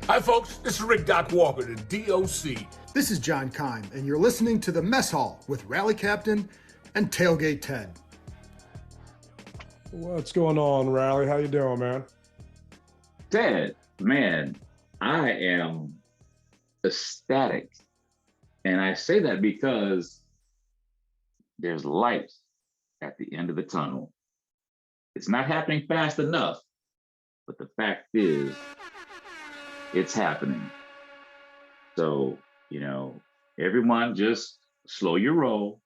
Hi, folks. This is Rick Doc Walker, the DOC. This is John Kime, and you're listening to the Mess Hall with Rally Captain and Tailgate Ted. What's going on, Rally? How you doing, man? Ted, man, I am ecstatic. And I say that because there's light at the end of the tunnel. It's not happening fast enough, but the fact is, it's happening. So, everyone just slow your roll.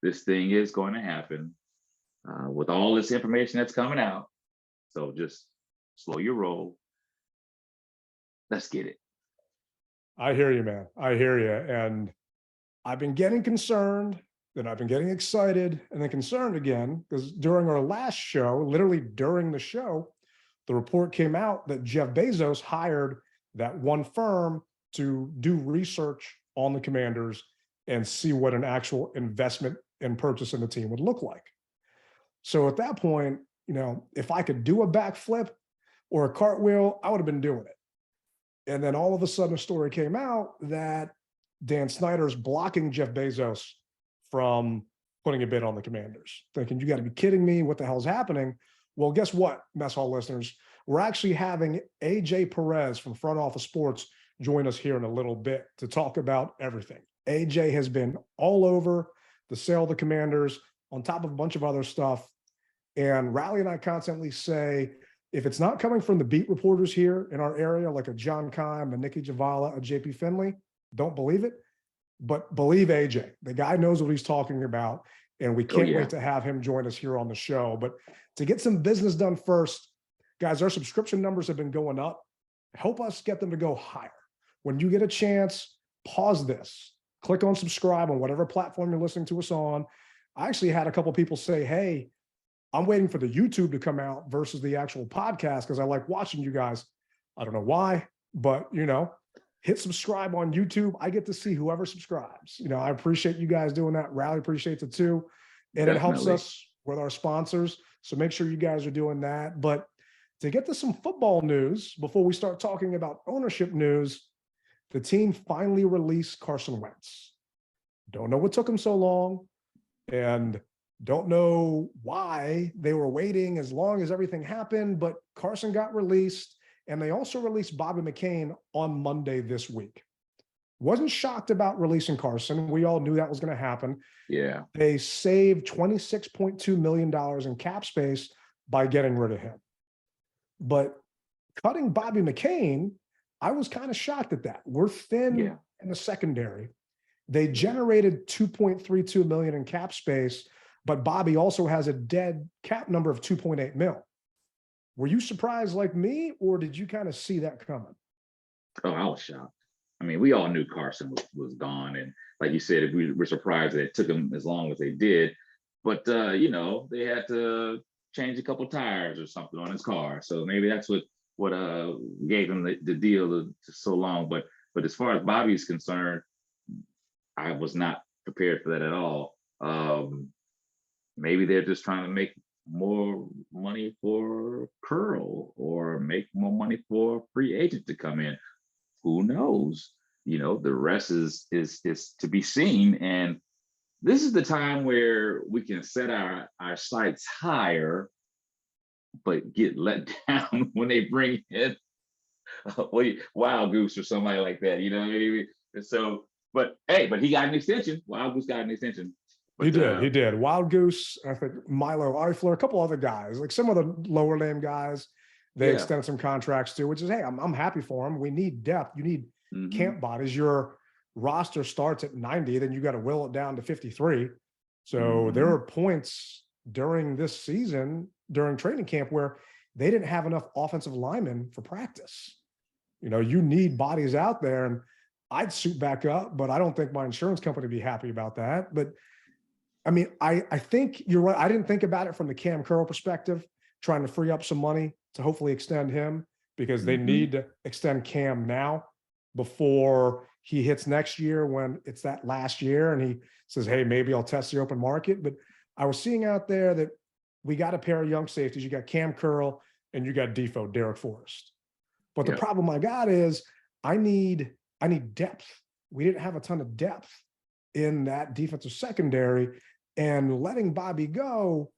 This thing is going to happen with all this information that's coming out. So just slow your roll. Let's get it. I hear you, man. I hear you. And I've been getting concerned, then I've been getting excited, and then concerned again, because during our last show, literally during the show, the report came out that Jeff Bezos hired that one firm to do research on the Commanders and see what an actual investment and purchase in the team would look like. So at that point, if I could do a backflip or a cartwheel, I would have been doing it. And then all of a sudden a story came out that Dan Snyder's blocking Jeff Bezos from putting a bid on the Commanders. Thinking, you got to be kidding me. What the hell's happening? Well, guess what, Mess Hall listeners? We're actually having AJ Perez from Front Office Sports join us here in a little bit to talk about everything. AJ has been all over the sale of the Commanders, on top of a bunch of other stuff. And Rally and I constantly say, if it's not coming from the beat reporters here in our area, like a John Kime, a Nikki Javala, a JP Finley, don't believe it, but believe AJ. The guy knows what he's talking about, and we can't wait to have him join us here on the show. But to get some business done first, guys, our subscription numbers have been going up. Help us get them to go higher. When you get a chance, pause this. Click on subscribe on whatever platform you're listening to us on. I actually had a couple people say, hey, I'm waiting for the YouTube to come out versus the actual podcast because I like watching you guys. I don't know why, but, hit subscribe on YouTube. I get to see whoever subscribes. I appreciate you guys doing that. Rally appreciates it too. And Definitely. It helps us with our sponsors. So make sure you guys are doing that. But to get to some football news, before we start talking about ownership news, the team finally released Carson Wentz. Don't know what took him so long, and don't know why they were waiting as long as everything happened, but Carson got released, and they also released Bobby McCain on Monday this week. Wasn't shocked about releasing Carson. We all knew that was going to happen. Yeah. They saved $26.2 million in cap space by getting rid of him. But cutting Bobby McCain, I was kind of shocked at that. We're thin in the secondary. They generated $2.32 million in cap space, but Bobby also has a dead cap number of $2.8 million. Were you surprised like me, or did you kind of see that coming? Oh, I was shocked. I mean, we all knew Carson was gone. And like you said, we were surprised that it took him as long as they did. But, they had to change a couple tires or something on his car. So maybe that's what gave him the deal to so long. But as far as Bobby's concerned, I was not prepared for that at all. Maybe they're just trying to make more money for Curl or make more money for free agent to come in. Who knows? The rest is to be seen. And this is the time where we can set our sights higher, but get let down when they bring in Wild Goose or somebody like that. You know what I mean? So, but he got an extension. Wild Goose got an extension. But, he did. Wild Goose, I think Milo Eifler, a couple other guys, like some of the lower name guys, they extended some contracts to, which is, hey, I'm happy for them. We need depth. You need camp bodies. Your roster starts at 90, then you got to will it down to 53. So there are points during this season, during training camp, where they didn't have enough offensive linemen for practice. You need bodies out there, and I'd suit back up, but I don't think my insurance company would be happy about that. But I mean, I think you're right. I didn't think about it from the Cam Curl perspective, trying to free up some money to hopefully extend him, because they need to extend Cam now before he hits next year, when it's that last year and he says, hey, maybe I'll test the open market. But I was seeing out there that we got a pair of young safeties. You got Cam Curl and you got Defoe, Derek Forrest. But the problem I got is I need depth. We didn't have a ton of depth in that defensive secondary, and letting Bobby go,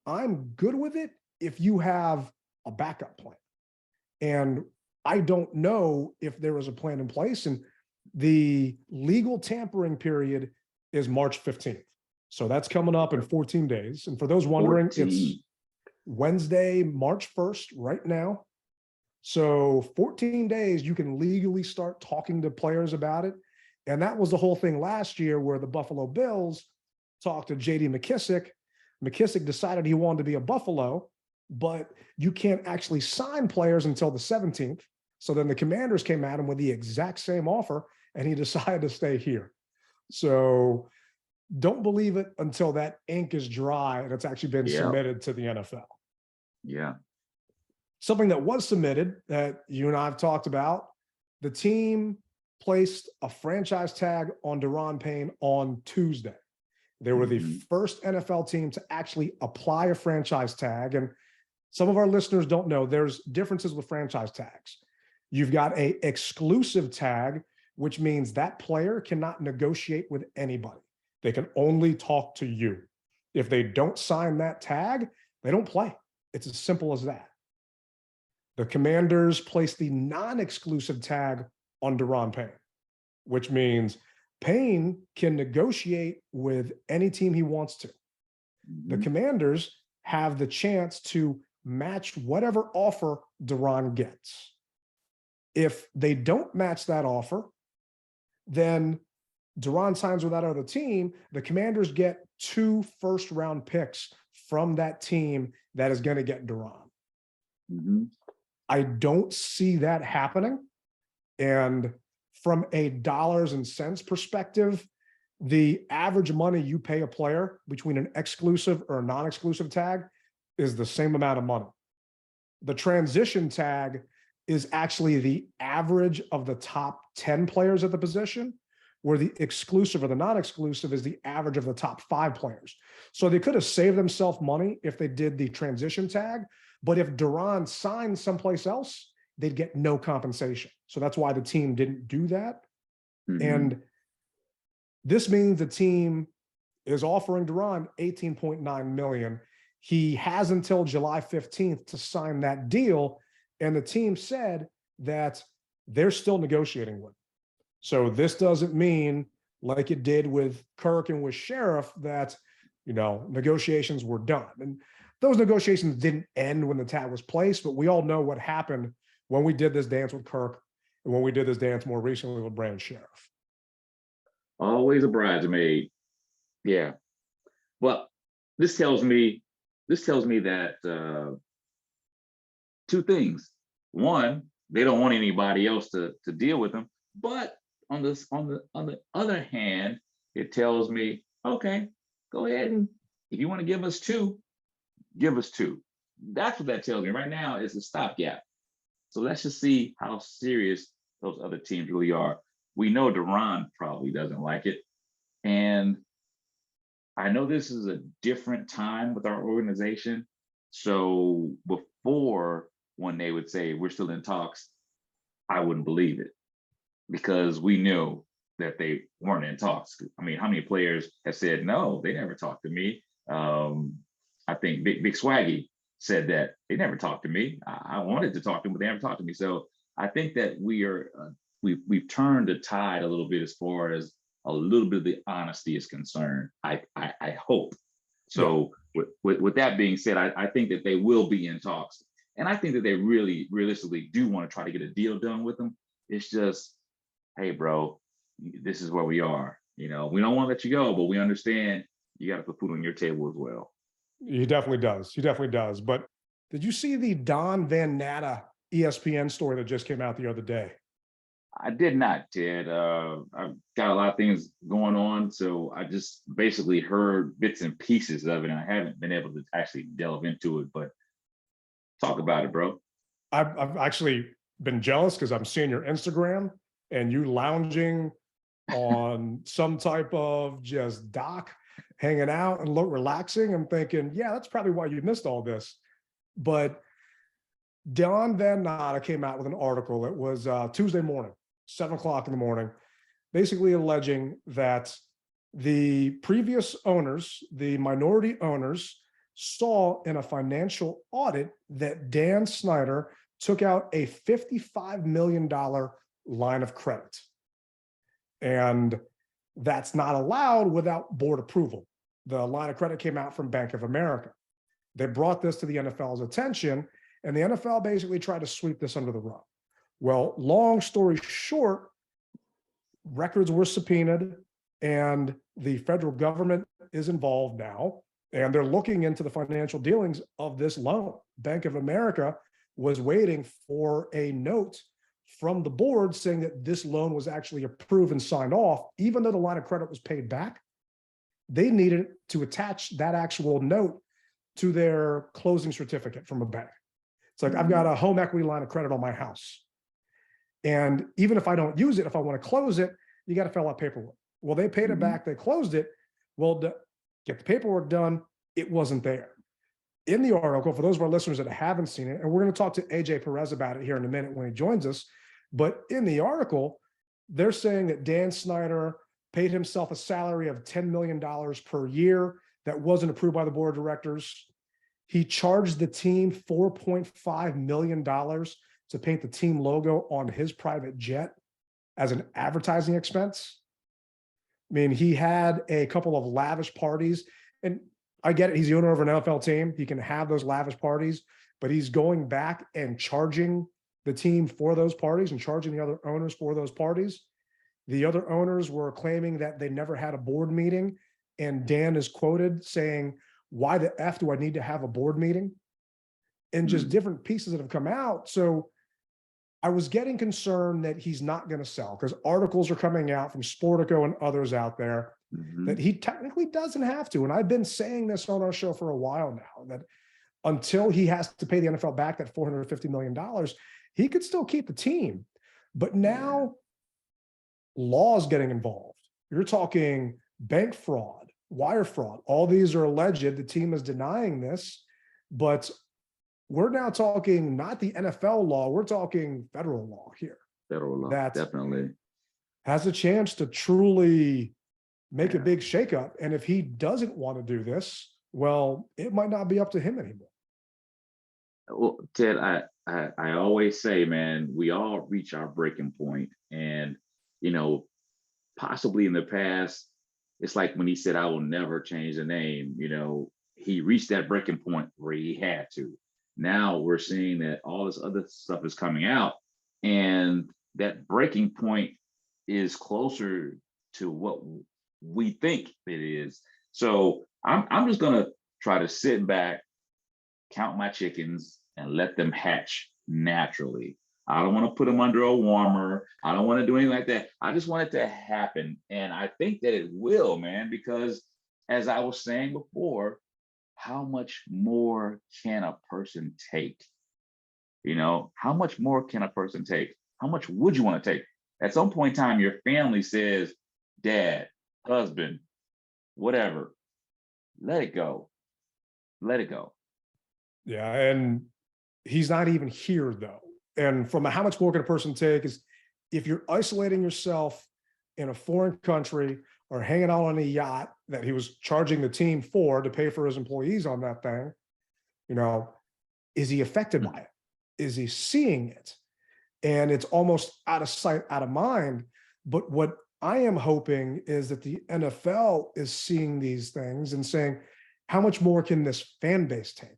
I'm good with it if you have a backup plan. And I don't know if there was a plan in place, and the legal tampering period is March 15th. So that's coming up in 14 days. And for those wondering, 14. it's Wednesday, March 1st right now. So 14 days, you can legally start talking to players about it. And that was the whole thing last year where the Buffalo Bills talked to J.D. McKissick. McKissick decided he wanted to be a Buffalo, but you can't actually sign players until the 17th. So then the Commanders came at him with the exact same offer, and he decided to stay here. So don't believe it until that ink is dry and it's actually been submitted to the NFL. Yeah. Something that was submitted that you and I have talked about, the team placed a franchise tag on Daron Payne on Tuesday. They were the first NFL team to actually apply a franchise tag. And some of our listeners don't know there's differences with franchise tags. You've got an exclusive tag, which means that player cannot negotiate with anybody. They can only talk to you. If they don't sign that tag, they don't play. It's as simple as that. The Commanders placed the non-exclusive tag on Daron Payne, which means Payne can negotiate with any team he wants to. The Commanders have the chance to match whatever offer Daron gets. If they don't match that offer, then Daron signs with that other team. The Commanders get 2 first-round picks from that team that is going to get Daron. I don't see that happening. And from a dollars and cents perspective, the average money you pay a player between an exclusive or a non-exclusive tag is the same amount of money. The transition tag is actually the average of the top 10 players at the position, where the exclusive or the non-exclusive is the average of the top 5 players. So they could have saved themselves money if they did the transition tag, but if Daron signed someplace else, they'd get no compensation. So that's why the team didn't do that. And this means the team is offering Daron $18.9 million. He has until July 15th to sign that deal. And the team said that they're still negotiating with him. So this doesn't mean, like it did with Kirk and with Sheriff, that, negotiations were done. And those negotiations didn't end when the tag was placed, but we all know what happened when we did this dance with Kirk and when we did this dance more recently with Brandon Sheriff. Always a bridesmaid. Yeah. Well, this tells me that 2 things. One, they don't want anybody else to deal with them. But on the other hand, it tells me, okay, go ahead, and if you want to give us 2, give us 2. That's what that tells me. Right now is a stopgap. So let's just see how serious those other teams really are. We know Daron probably doesn't like it. And I know this is a different time with our organization. So before, when they would say we're still in talks, I wouldn't believe it, because we knew that they weren't in talks. I mean, how many players have said, no, they never talked to me? I think Big Swaggy said that they never talked to me. I wanted to talk to them, but they never talked to me. So I think that we've turned the tide a little bit as far as a little bit of the honesty is concerned. I hope. So with that being said, I think that they will be in talks. And I think that they really realistically do want to try to get a deal done with them. It's just, hey, bro, this is where we are. We don't want to let you go, but we understand you got to put food on your table as well. He definitely does. He definitely does. But did you see the Don Van Natta ESPN story that just came out the other day? I did not, Ted. I've got a lot of things going on, so I just basically heard bits and pieces of it, and I haven't been able to actually delve into it. But talk about it, bro. I've actually been jealous because I'm seeing your Instagram and you lounging on some type of just dock, hanging out and relaxing. I'm thinking, yeah, that's probably why you missed all this. But Don Van Natta came out with an article. It was Tuesday morning, 7 o'clock in the morning, basically alleging that the previous owners, the minority owners, saw in a financial audit that Dan Snyder took out a $55 million line of credit. And that's not allowed without board approval. The line of credit came out from Bank of America. They brought this to the NFL's attention, and the NFL basically tried to sweep this under the rug. Well, long story short, records were subpoenaed, and the federal government is involved now, and they're looking into the financial dealings of this loan. Bank of America was waiting for a note from the board saying that this loan was actually approved and signed off, even though the line of credit was paid back. They needed to attach that actual note to their closing certificate from a bank. It's like, I've got a home equity line of credit on my house. And even if I don't use it, if I want to close it, you got to fill out paperwork. Well, they paid it back, they closed it. Well, to get the paperwork done, it wasn't there. In the article, for those of our listeners that haven't seen it, and we're going to talk to AJ Perez about it here in a minute when he joins us, but in the article, they're saying that Dan Snyder paid himself a salary of $10 million per year that wasn't approved by the board of directors. He charged the team $4.5 million to paint the team logo on his private jet as an advertising expense. I mean, he had a couple of lavish parties, and I get it. He's the owner of an NFL team. He can have those lavish parties, but he's going back and charging the team for those parties and charging the other owners for those parties. The other owners were claiming that they never had a board meeting. And Dan is quoted saying, "Why the F do I need to have a board meeting?" And just different pieces that have come out. So I was getting concerned that he's not going to sell, because articles are coming out from Sportico and others out there that he technically doesn't have to. And I've been saying this on our show for a while now, that until he has to pay the NFL back that $450 million, he could still keep the team. But now laws getting involved. You're talking bank fraud, wire fraud. All these are alleged. The team is denying this, but we're now talking not the NFL law. We're talking federal law here. Federal law, that definitely has a chance to truly make a big shakeup. And if he doesn't want to do this, well, it might not be up to him anymore. Well, Ted, I always say, man, we all reach our breaking point. And, you know, possibly in the past, it's like when he said, "I will never change the name," you know, he reached that breaking point where he had to. Now we're seeing that all this other stuff is coming out, and that breaking point is closer to what we think it is. So I'm just gonna try to sit back, count my chickens, and let them hatch naturally. I don't want to put them under a warmer. I don't want to do anything like that. I just want it to happen. And I think that it will, man, because as I was saying before, how much more can a person take? You know, how much more can a person take? How much would you want to take? At some point in time, your family says, "Dad, husband, whatever, let it go. Let it go." Yeah. And he's not even here, though. And from how much more can a person take is if you're isolating yourself in a foreign country or hanging out on a yacht that he was charging the team for to pay for his employees on that thing, you know, is he affected by it? Is he seeing it? And it's almost out of sight, out of mind. But what I am hoping is that the NFL is seeing these things and saying, how much more can this fan base take?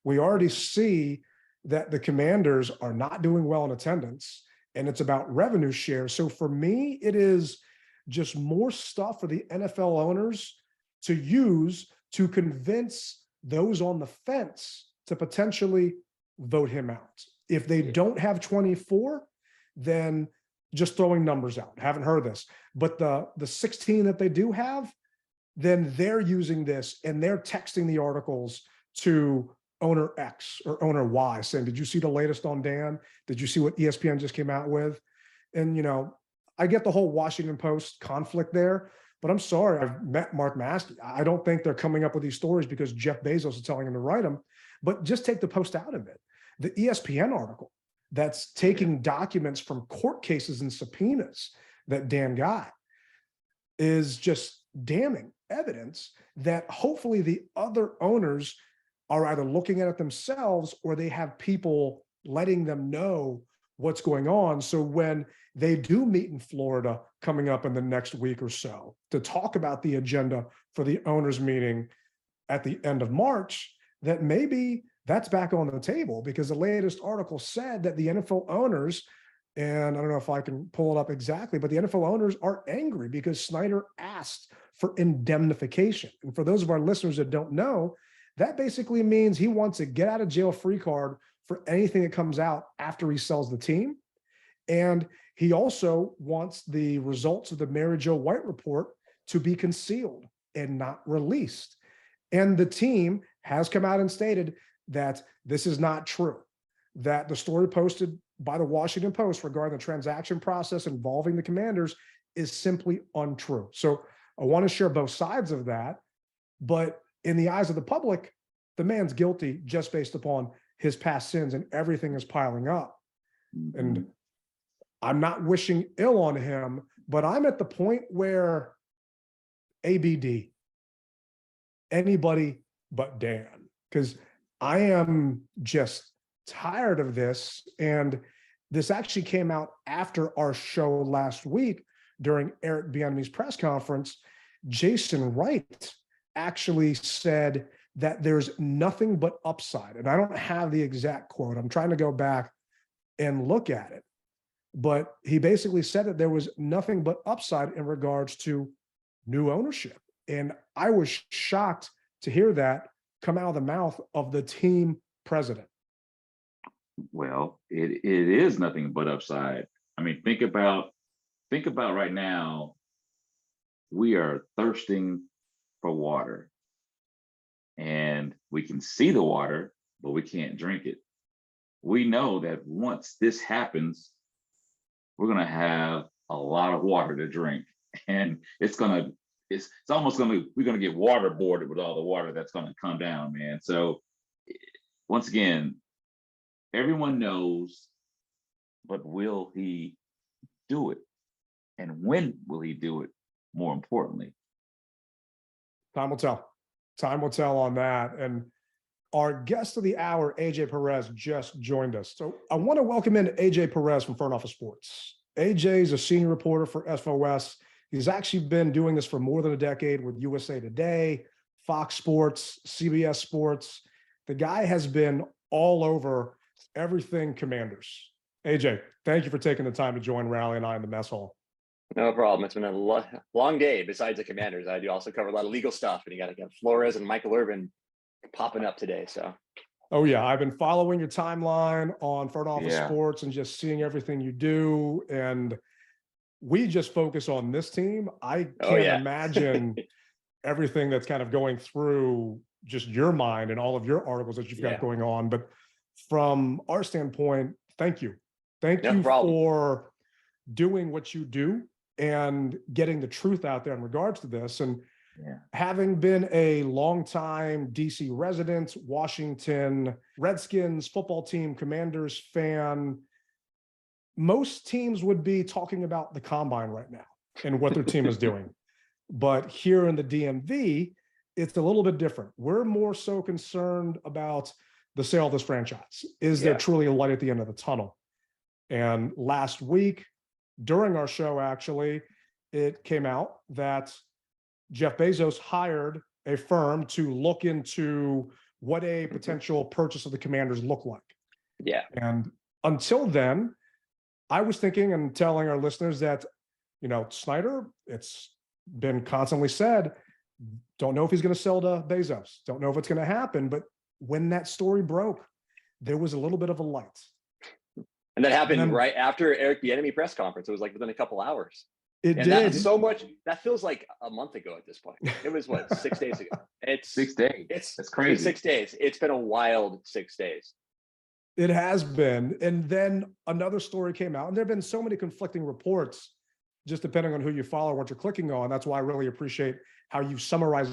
We already see that the Commanders are not doing well in attendance, and it's about revenue share. So for me, it is just more stuff for the NFL owners to use to convince those on the fence to potentially vote him out. If they don't have 24, then just throwing numbers out. Haven't heard this, but the 16 that they do have, then they're using this and they're texting the articles to owner X or owner Y saying, "Did you see the latest on Dan? Did you see what ESPN just came out with?" And, you know, I get the whole Washington Post conflict there, but I'm sorry. I've met Mark Maskey. I don't think they're coming up with these stories because Jeff Bezos is telling them to write them, but just take the Post out of it. The ESPN article that's taking documents from court cases and subpoenas that Dan got is just damning evidence that hopefully the other owners are either looking at it themselves or they have people letting them know what's going on. So when they do meet in Florida coming up in the next week or so to talk about the agenda for the owners meeting at the end of March, that maybe that's back on the table, because the latest article said that the NFL owners, and I don't know if I can pull it up exactly, but the NFL owners are angry because Snyder asked for indemnification. And for those of our listeners that don't know, that basically means he wants a get out of jail free card for anything that comes out after he sells the team. And he also wants the results of the Mary Jo White report to be concealed and not released. And the team has come out and stated that this is not true, that the story posted by the Washington Post regarding the transaction process involving the Commanders is simply untrue. So I want to share both sides of that, but in the eyes of the public, the man's guilty just based upon his past sins, and everything is piling up. Mm-hmm. And I'm not wishing ill on him, but I'm at the point where ABD, anybody but Dan, because I am just tired of this. And this actually came out after our show last week during Eric Bieniemy's press conference. Jason Wright actually said that there's nothing but upside. And I don't have the exact quote. I'm trying to go back and look at it. But he basically said that there was nothing but upside in regards to new ownership. And I was shocked to hear that come out of the mouth of the team president. Well, it is nothing but upside. I mean, think about right now, we are thirsting for water. And we can see the water, but we can't drink it. We know that once this happens, we're going to have a lot of water to drink. And we're going to get waterboarded with all the water that's going to come down, man. So once again, everyone knows, but will he do it? And when will he do it, more importantly? Time will tell. Time will tell on that. And our guest of the hour, AJ Perez, just joined us. So I want to welcome in AJ Perez from Front Office Sports. AJ is a senior reporter for FOS. He's actually been doing this for more than a decade with USA Today, Fox Sports, CBS Sports. The guy has been all over everything Commanders. AJ, thank you for taking the time to join Rally and I in the mess hall. No problem. It's been a long day. Besides the Commanders, I do also cover a lot of legal stuff, and you got Flores and Michael Irvin popping up today. So, oh yeah, I've been following your timeline on Front Office Sports and just seeing everything you do. And we just focus on this team. I can't imagine everything that's kind of going through just your mind and all of your articles that you've got going on. But from our standpoint, thank you. Thank you for doing what you do and getting the truth out there in regards to this. And having been a longtime DC resident, Washington Redskins football team, Commanders fan, most teams would be talking about the combine right now and what their team is doing. But here in the DMV, it's a little bit different. We're more so concerned about the sale of this franchise. Is there truly a light at the end of the tunnel? And last week, during our show, actually, it came out that Jeff Bezos hired a firm to look into what a potential purchase of the Commanders look like. Yeah. And until then, I was thinking and telling our listeners that, Snyder, it's been constantly said, don't know if he's going to sell to Bezos. Don't know if it's going to happen. But when that story broke, there was a little bit of a light. And that happened right after Eric Bieniemy press conference. It was like within a couple hours. It did. So much. That feels like a month ago at this point. It was 6 days ago. It's 6 days. That's crazy. 6 days. It's been a wild 6 days. It has been. And then another story came out, and there have been so many conflicting reports, just depending on who you follow, what you're clicking on. That's why I really appreciate how you summarize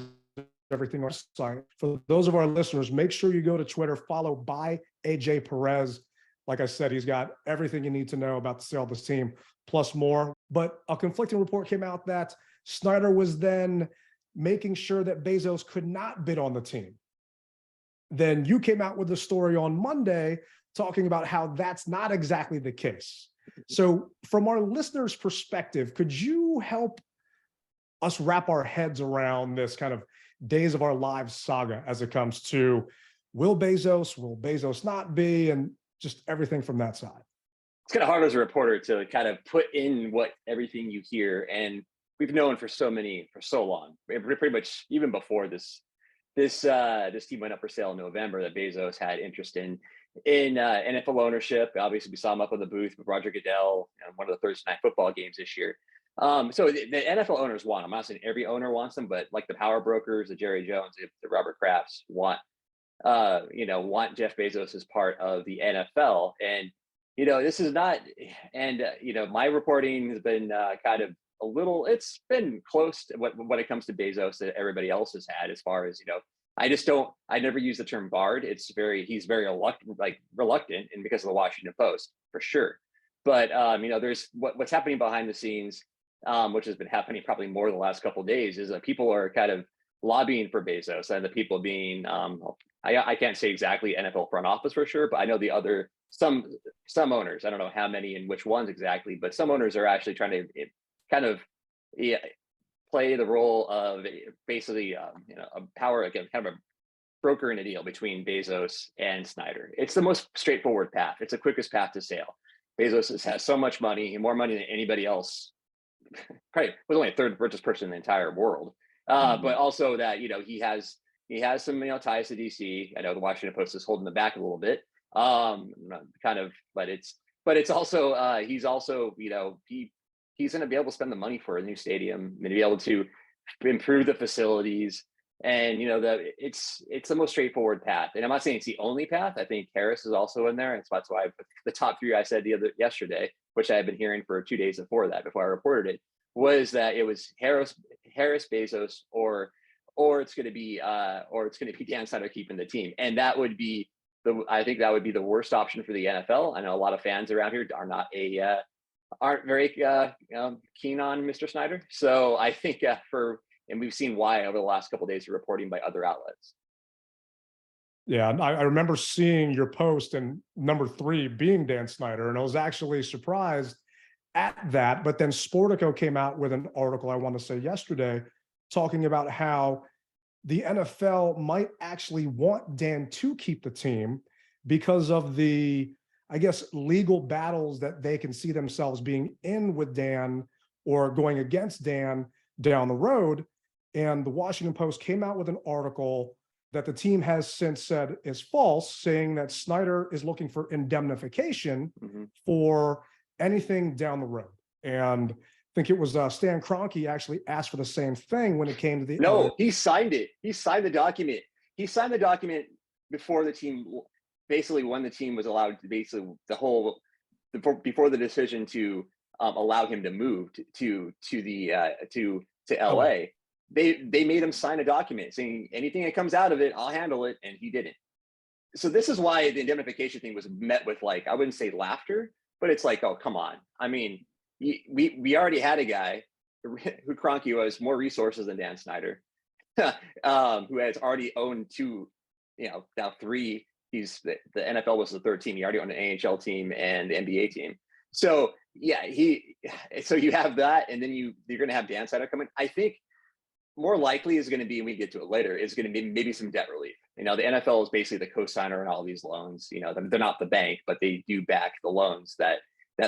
everything on the site. For those of our listeners, make sure you go to Twitter, follow by AJ Perez. Like I said, he's got everything you need to know about the sale of this team, plus more. But a conflicting report came out that Snyder was then making sure that Bezos could not bid on the team. Then you came out with the story on Monday talking about how that's not exactly the case. So from our listeners' perspective, could you help us wrap our heads around this kind of days of our lives saga as it comes to will Bezos not be, and just everything from that side? It's kind of hard as a reporter to kind of put in what everything you hear, and we've known for so long, pretty much even before this team went up for sale in November, that Bezos had interest in NFL ownership. Obviously, we saw him up in the booth with Roger Goodell on one of the Thursday night football games this year. So the NFL owners want him. I'm not saying every owner wants them, but like the power brokers, the Jerry Jones, the Robert Krafts want Jeff Bezos as part of the NFL. And this is not. And my reporting has been kind of it's been close to when it comes to Bezos that everybody else has had, as far as, I never use the term barred. He's very reluctant, and because of the Washington Post, for sure. But, there's what's happening behind the scenes, which has been happening probably more the last couple of days, is that people are kind of lobbying for Bezos, and the people being, I can't say exactly NFL front office for sure, but I know some owners, I don't know how many and which ones exactly, but some owners are actually trying to kind of play the role of basically, a power, again, kind of a broker in a deal between Bezos and Snyder. It's the most straightforward path. It's the quickest path to sale. Bezos has so much money, more money than anybody else. Probably was only the third richest person in the entire world. But also that, he has some, ties to DC. I know the Washington Post is holding the back a little bit. But it's also, he's also, he's going to be able to spend the money for a new stadium, and be able to improve the facilities. And, it's the most straightforward path. And I'm not saying it's the only path. I think Harris is also in there. And that's why the top three I said yesterday, which I had been hearing for 2 days before I reported it, was that it was Harris, Bezos, or it's going to be Dan Snyder keeping the team. And that would be I think that would be the worst option for the NFL. I know a lot of fans around here aren't very keen on Mr. Snyder. So I think and we've seen why over the last couple of days of reporting by other outlets. Yeah, I remember seeing your post and number 3 being Dan Snyder, and I was actually surprised at that. But then Sportico came out with an article, I want to say yesterday, talking about how the NFL might actually want Dan to keep the team because of the, I guess, legal battles that they can see themselves being in with Dan or going against Dan down the road. And the Washington Post came out with an article that the team has since said is false, saying that Snyder is looking for indemnification for anything down the road. And I think it was Stan Kroenke actually asked for the same thing when it came to the— No, he signed it. He signed the document. He signed the document before the team, basically when the team was allowed to, basically before the decision to allow him to move to LA. They made him sign a document saying anything that comes out of it, I'll handle it, and he didn't. So this is why the indemnification thing was met with, like, I wouldn't say laughter, but it's like, oh, come on. I mean, we already had a guy who Kroenke has more resources than Dan Snyder, who has already owned 2, now 3. The NFL was the 3rd team. He already owned an NHL team and the NBA team. So yeah, so you have that, and then you're going to have Dan Snyder come in. I think more likely is going to be, and we get to it later, is going to be maybe some debt relief. The NFL is basically the co-signer in all these loans. They're not the bank, but they do back the loans that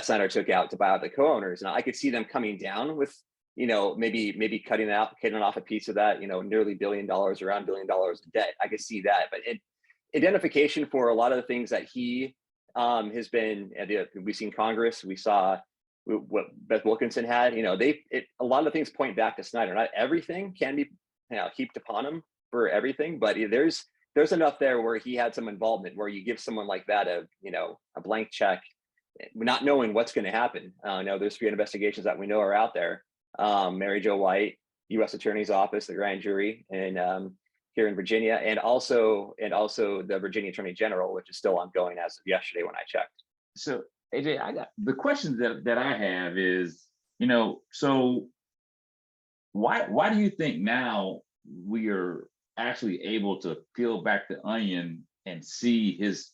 Snyder took out to buy out the co-owners. And I could see them coming down with, maybe cutting off a piece of that, nearly $1 billion, around $1 billion of debt. I could see that, but identification for a lot of the things that he has been. We've seen Congress. We saw what Beth Wilkinson had. A lot of the things point back to Snyder. Not everything can be heaped upon him for everything, but there's enough there where he had some involvement. Where you give someone like that a blank check, not knowing what's going to happen. There's 3 investigations that we know are out there. Mary Jo White, U.S. Attorney's Office, the grand jury, and here in Virginia, and also the Virginia Attorney General, which is still ongoing as of yesterday when I checked. So AJ, I got the question that I have is, so why do you think now we are actually able to peel back the onion and see his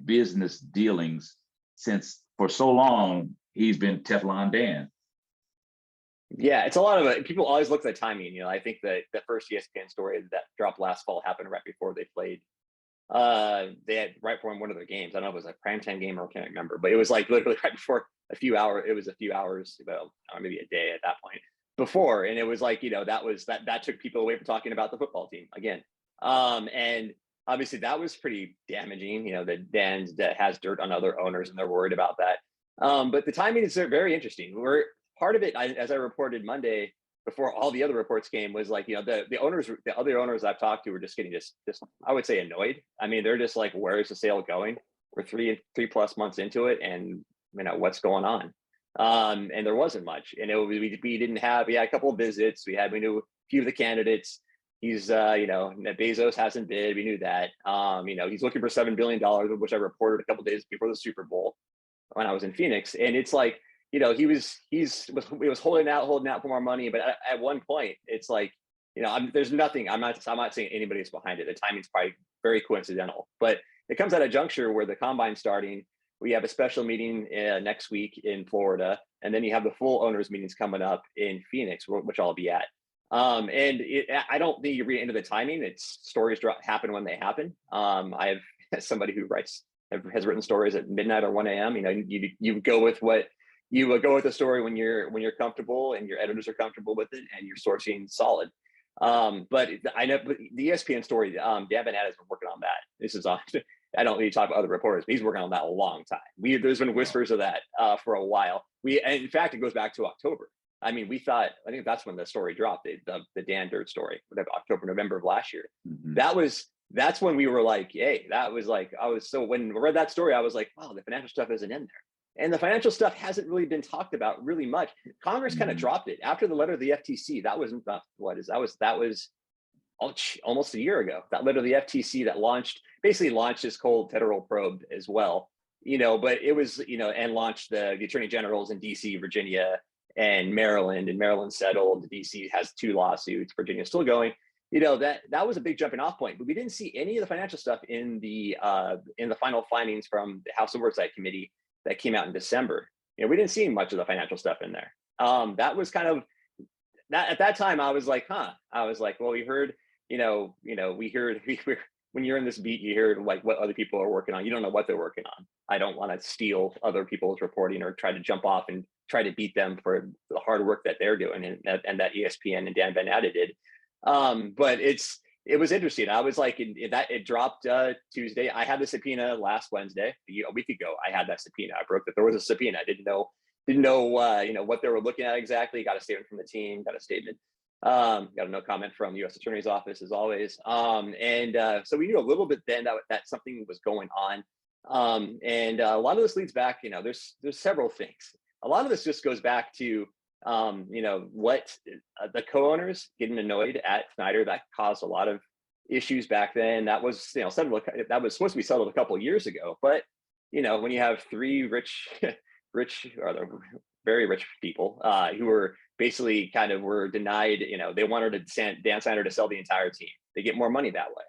business dealings, since for so long he's been Teflon Dan? Yeah, it's a lot of it. People always look at the timing. I think that the first ESPN story that dropped last fall happened right before they played. They had right before one of their games. I don't know if it was a primetime game or I can't remember, but it was like literally right before a few hours, well, maybe a day at that point before. And it was like, that took people away from talking about the football team again. And obviously that was pretty damaging, that Dan that has dirt on other owners and they're worried about that. But the timing is very interesting. Part of it, as I reported Monday, before all the other reports came, was like, the other owners I've talked to were just getting just I would say annoyed. I mean, they're just like, where is the sale going? We're three plus months into it, and what's going on? And there wasn't much. And we didn't have. We had a couple of visits. We knew a few of the candidates. He's Bezos hasn't bid. We knew that. He's looking for $7 billion, which I reported a couple of days before the Super Bowl when I was in Phoenix. And it's like, he was holding out for more money, but at one point it's like, there's nothing. I'm not saying anybody's behind it. The timing's probably very coincidental, but it comes at a juncture where the combine's starting. We have a special meeting next week in Florida, and then you have the full owners meetings coming up in Phoenix, which I'll be at. I don't think you read into the timing. It's stories happen when they happen. I have somebody who has written stories at midnight or 1 a.m. You go with what. You will go with the story when you're comfortable and your editors are comfortable with it and you're sourcing solid. But I know the ESPN story, Dan Bennett has been working on that. This is I don't need to talk about other reporters, but he's working on that a long time. There's been whispers of that for a while. And in fact, it goes back to October. I mean, I think that's when the story dropped, the Dan Dirt story, October, November of last year. Mm-hmm. That's when we were like, hey, that was like, when I read that story, I was like, wow, the financial stuff isn't in there. And the financial stuff hasn't really been talked about really much. Congress kind of dropped it after the letter of the FTC. That was almost a year ago. That letter of the FTC that basically launched this cold federal probe as well. But it was, and launched the attorney generals in DC, Virginia, and Maryland settled. DC has 2 lawsuits. Virginia's still going. That was a big jumping off point. But we didn't see any of the financial stuff in the final findings from the House Oversight Committee that came out in December. We didn't see much of the financial stuff in there. That was kind of that at that time. I was like, well, we heard, when you're in this beat, you hear like what other people are working on. You don't know what they're working on. I don't want to steal other people's reporting or try to jump off and try to beat them for the hard work that they're doing and that ESPN and Dan Bennett did. But it was interesting. I was like, it dropped Tuesday. I had the subpoena last Wednesday, a week ago. I had that subpoena. I broke that there was a subpoena. I didn't know what they were looking at exactly. Got a statement from the team. Got a statement. Got a no comment from the U.S. Attorney's Office as always. So we knew a little bit then that something was going on. And a lot of this leads back. There's several things. A lot of this just goes back to what the co-owners getting annoyed at Snyder. That caused a lot of issues back then. That was settled. That was supposed to be settled a couple of years ago. But when you have 3 rich or very rich people who were basically were denied, they wanted Dan Snyder to sell the entire team. They get more money that way.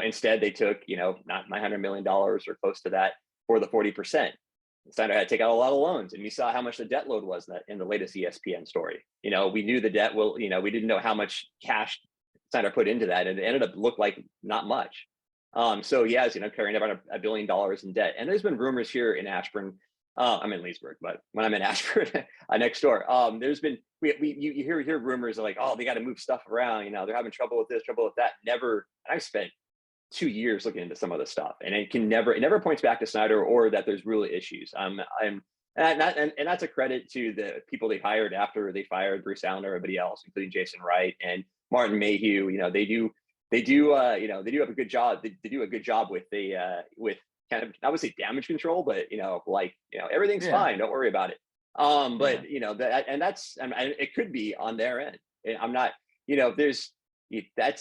Instead they took not $900 million or close to that for the 40%. Snyder had to take out a lot of loans, and we saw how much the debt load was in the latest ESPN story. We knew the debt we didn't know how much cash Snyder put into that, and it ended up looked like not much. So he has, carrying about $1 billion in debt. And there's been rumors here in Ashburn. I'm in Leesburg, but when I'm in Ashburn, next door, there's been you hear rumors of like, oh, they got to move stuff around. They're having trouble with this, trouble with that. Never. And I've spent 2 years looking into some of the stuff, and it never points back to Snyder or that there's really issues. And that's a credit to the people they hired after they fired Bruce Allen and everybody else, including Jason Wright and Martin Mayhew. They do have a good job. They do a good job with kind of, I would say damage control, but everything's fine. Don't worry about it. But that's it could be on their end. I'm not. There's that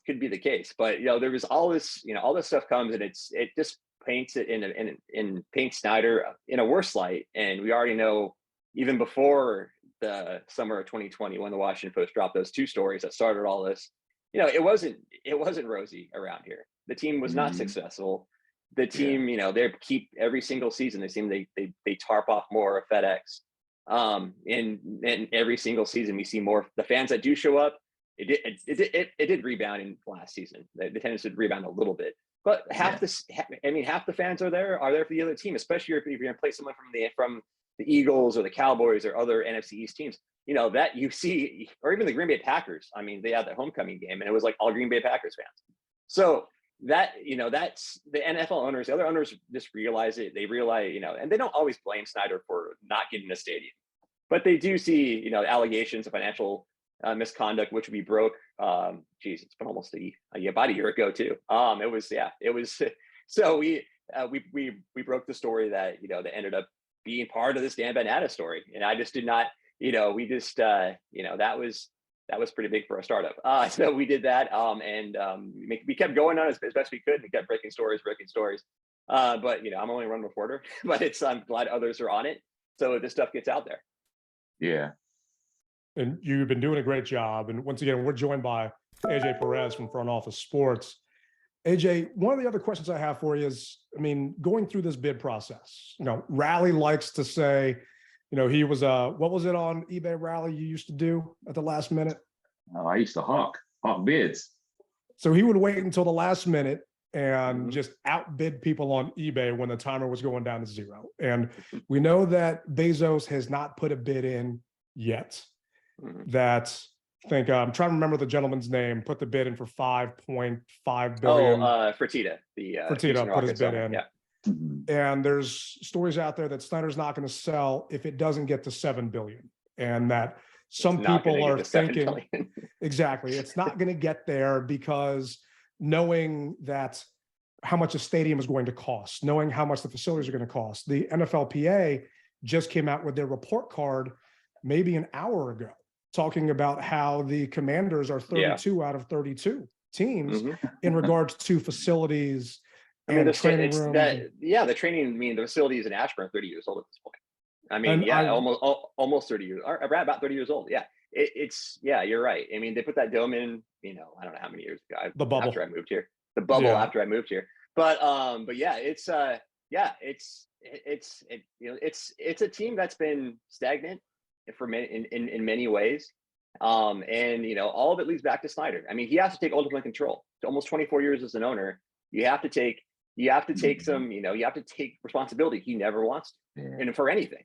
could be the case. But there was all this stuff comes, and it just paints it in paints Snyder in a worse light. And we already know, even before the summer of 2020, when the Washington Post dropped those 2 stories that started all this, it wasn't rosy around here. The team was not successful. The team, they keep every single season, they tarp off more of FedEx. And every single season we see more. The fans that do show up, it did rebound in last season. The attendance did rebound a little bit, but half the fans are there for the other team, especially if you're going to play someone from the Eagles or the Cowboys or other NFC East teams. That you see, or even the Green Bay Packers. I mean, they had the homecoming game, and it was like all Green Bay Packers fans. So that's the NFL owners. The other owners just realize it. They realize, and they don't always blame Snyder for not getting a stadium, but they do see, allegations of financial misconduct, which we broke. It's been almost about a year ago too. It was. So we broke the story that that ended up being part of this Dan Bennetta story, and I just did not. We just that was pretty big for a startup. So we did that, and we kept going on as best we could. We kept breaking stories. But I'm only one reporter, but I'm glad others are on it, so this stuff gets out there. Yeah. And you've been doing a great job. And once again, we're joined by AJ Perez from Front Office Sports. AJ, one of the other questions I have for you is, going through this bid process, Rally likes to say, he was what was it on eBay Rally you used to do at the last minute? Oh, I used to hawk bids. So he would wait until the last minute and just outbid people on eBay when the timer was going down to 0. And we know that Bezos has not put a bid in yet. That I'm trying to remember the gentleman's name, put the bid in for $5.5 billion. Fertitta. Fertitta put his bid in. Yeah. And there's stories out there that Snyder's not going to sell if it doesn't get to $7 billion. And that some people are thinking, exactly, it's not going to get there because knowing that how much a stadium is going to cost, knowing how much the facilities are going to cost. The NFLPA just came out with their report card maybe an hour ago, talking about how the Commanders are 32 out of 32 teams in regards to facilities. The training rooms. The training. The facilities in Ashburn are 30 years old at this point. Almost 30 years, or about 30 years old. Yeah, you're right. They put that dome in. I don't know how many years ago. The bubble after I moved here. The bubble after I moved here. But yeah, it's a team that's been stagnant for in many ways. And all of it leads back to Snyder. He has to take ultimate control. Almost 24 years as an owner, you have to take some, you have to take responsibility. He never wants to, and for anything,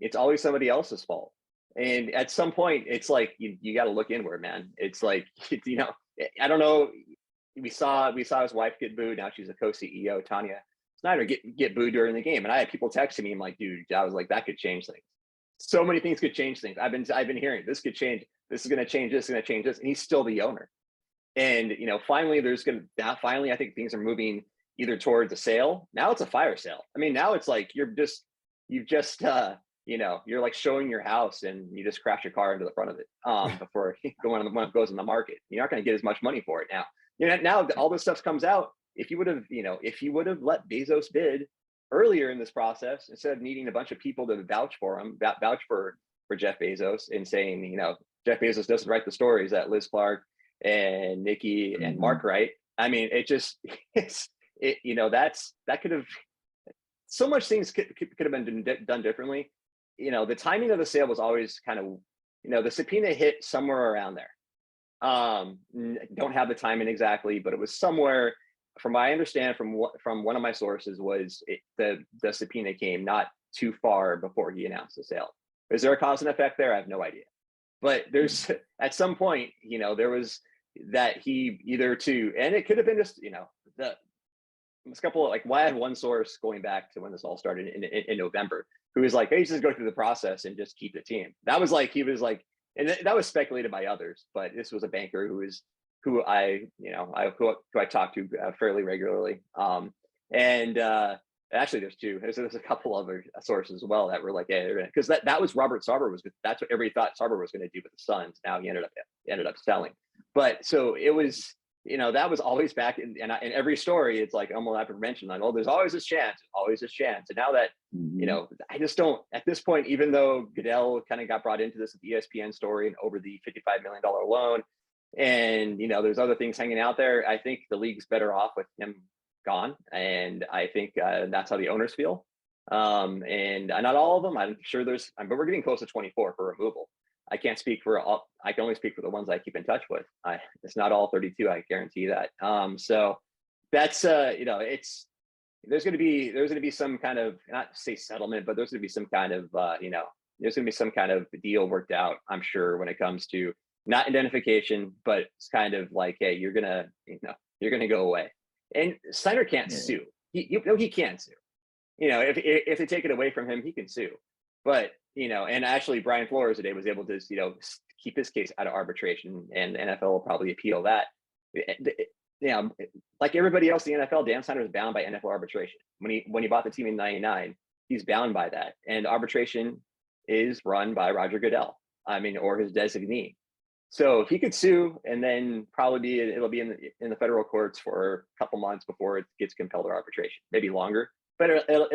it's always somebody else's fault. And at some point, it's like you got to look inward, man. It's like I don't know. We saw his wife get booed. Now she's a co-CEO, Tanya Snyder, get booed during the game, and I had people texting me. I'm like, dude, I was like, that could change things. So many things could change things. I've been hearing this could change. This is going to change this. Going to change this, and he's still the owner. And finally, I think things are moving either towards a sale. Now it's a fire sale. Now it's like you're like showing your house and you just crash your car into the front of it before when it goes in the market. You're not going to get as much money for it now. Now all this stuff comes out. If you would have let Bezos bid earlier in this process, instead of needing a bunch of people to vouch for him, vouch for Jeff Bezos, and saying, Jeff Bezos doesn't write the stories that Liz Clark and Nikki and Mark write. That could have, so much things could have been done differently. The timing of the sale was always kind of, the subpoena hit somewhere around there. Don't have the timing exactly, but it was somewhere. From what I understand from one of my sources was the subpoena came not too far before he announced the sale. Is there a cause and effect there? I have no idea. But there's at some point, there was that he and it could have been just, a couple of I had one source going back to when this all started in November, who was like, hey, just go through the process and just keep the team. That was like, and that was speculated by others, but this was a banker who I talk to fairly regularly. Actually there's two. There's a couple other sources as well that were like, yeah, they're gonna, because that was Robert Sarver that's what everybody thought Sarver was going to do with the Suns. Now he ended up selling. But so it was, that was always back in every story. It's like almost after mention, like, oh, there's always this chance, always this chance. And now that, I just don't, at this point, even though Goodell kind of got brought into this ESPN story and over the $55 million loan, and, there's other things hanging out there, I think the league's better off with him gone. And I think that's how the owners feel. And not all of them, I'm sure but we're getting close to 24 for removal. I can't speak for all. I can only speak for the ones I keep in touch with. It's not all 32. I guarantee that. So that's it's there's going to be some kind of, not say settlement, but there's going to be some kind of there's going to be some kind of deal worked out, I'm sure, when it comes to not identification, but it's kind of like, hey, you're gonna go away. And Snyder can't sue. He can sue. If they take it away from him, he can sue. But and actually Brian Flores today was able to keep his case out of arbitration, and the NFL will probably appeal that. Like everybody else in the NFL, Dan Snyder is bound by NFL arbitration. When he bought the team in '99, he's bound by that, and arbitration is run by Roger Goodell. Or his designee. So if he could sue, and then probably it'll be in the federal courts for a couple months before it gets compelled to arbitration, maybe longer. But it'll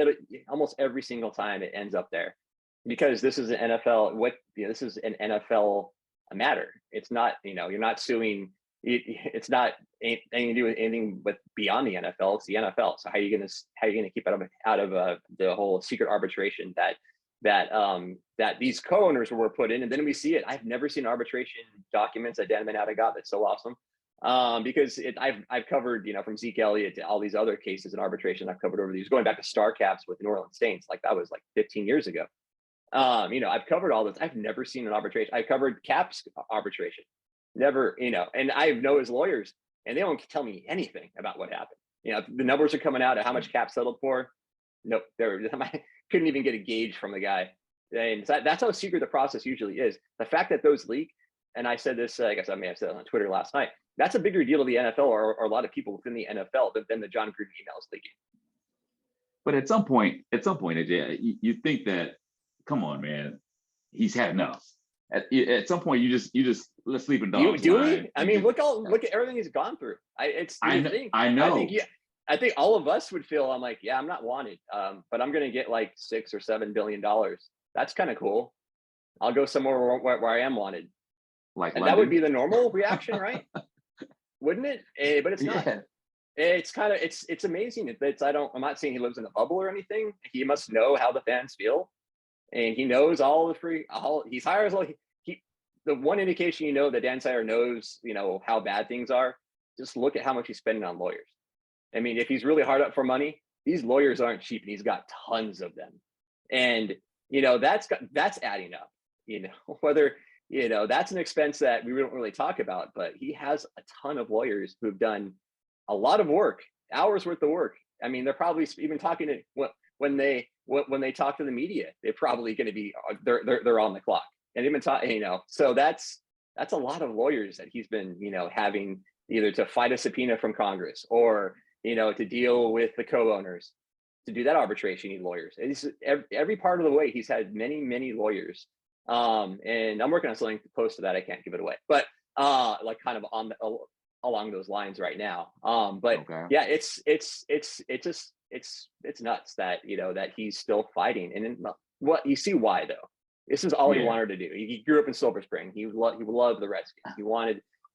almost every single time it ends up there, because this is an NFL. This is an NFL matter. It's not. You're not suing. It's not anything to do with anything but beyond the NFL. It's the NFL. So how are you gonna keep out of the whole secret arbitration that these co-owners were put in? And then we see it. I've never seen arbitration documents that Dan Manata got. That's so awesome. Because I've covered, from Zeke Elliott to all these other cases in arbitration I've covered over these, going back to Star Caps with New Orleans Saints, like that was like 15 years ago. I've covered all this. I've never seen an arbitration. I covered Caps arbitration, never, and I know his lawyers, and they don't tell me anything about what happened. The numbers are coming out of how much Cap settled for. Nope, I couldn't even get a gauge from the guy. And that's how secret the process usually is. The fact that those leak, and I said this, I guess I may have said it on Twitter last night, that's a bigger deal to the NFL or a lot of people within the NFL than the John Gruden emails leaking. But at some point, AJ, you think that, come on, man, he's had enough. At some point, you just let's sleep in dogs. Do we? Look at everything he's gone through. I know. I think all of us would feel, I'm like, yeah, I'm not wanted, but I'm going to get like $6 or $7 billion. That's kind of cool. I'll go somewhere where I am wanted. Like that would be the normal reaction, right? Wouldn't it? But it's not. Yeah. It's kind of it's amazing. I'm not saying he lives in a bubble or anything. He must know how the fans feel, and he knows he's hired. The one indication that Dan Snyder knows how bad things are. Just look at how much he's spending on lawyers. If he's really hard up for money, these lawyers aren't cheap, and he's got tons of them. And that's adding up. Whether that's an expense that we don't really talk about, but he has a ton of lawyers who've done a lot of work, hours worth of work. They're probably even talking to when they talk to the media, they're probably going to be they're on the clock, and they've been talking. So that's a lot of lawyers that he's been having either to fight a subpoena from Congress or to deal with the co-owners. To do that arbitration, you need lawyers. It's every part of the way. He's had many lawyers. And I'm working on something close to that. I can't give it away, but like kind of along those lines right now. But okay. Yeah, it's nuts that that he's still fighting. And what you see why though? This is all he wanted to do. He grew up in Silver Spring. He loved the Redskins.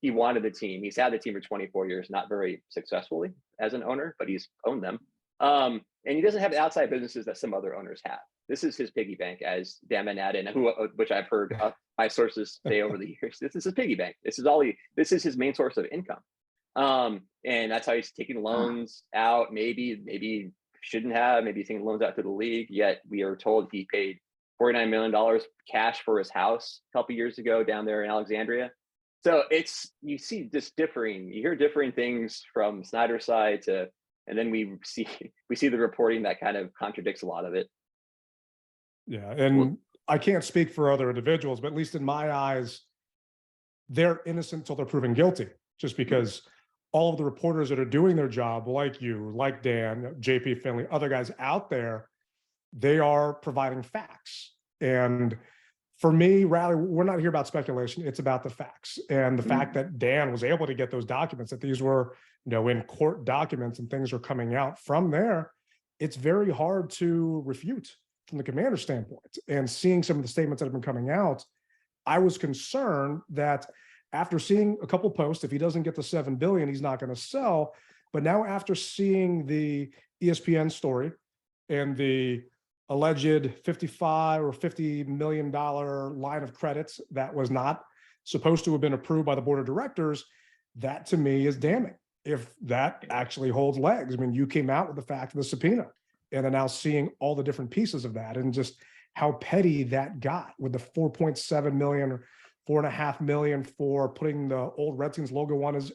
He wanted the team. He's had the team for 24 years, not very successfully as an owner, but he's owned them. And he doesn't have the outside businesses that some other owners have. This is his piggy bank, as Dan Manata, which I've heard my sources say over the years. This is his piggy bank. This is his main source of income. And that's how he's taking loans out. Maybe shouldn't have. Maybe he's taking loans out to the league. Yet we are told he paid $49 million cash for his house a couple years ago down there in Alexandria. So you see just you hear differing things from Snyder's side and then we see the reporting that kind of contradicts a lot of it. Yeah. And I can't speak for other individuals, but at least in my eyes, they're innocent until they're proven guilty, just because all of the reporters that are doing their job, like you, like Dan, JP Finley, other guys out there, they are providing facts. And for me, Riley, we're not here about speculation. It's about the facts. And the fact that Dan was able to get those documents, that these were, in court documents and things are coming out from there, it's very hard to refute from the commander standpoint. And seeing some of the statements that have been coming out, I was concerned that after seeing a couple posts, if he doesn't get the $7 billion, he's not going to sell. But now after seeing the ESPN story and the alleged 55 or $50 million line of credits that was not supposed to have been approved by the board of directors, that to me is damning. If that actually holds legs. I mean, you came out with the fact of the subpoena and then now seeing all the different pieces of that and just how petty that got with the 4.7 million or 4.5 million for putting the old Redskins logo on his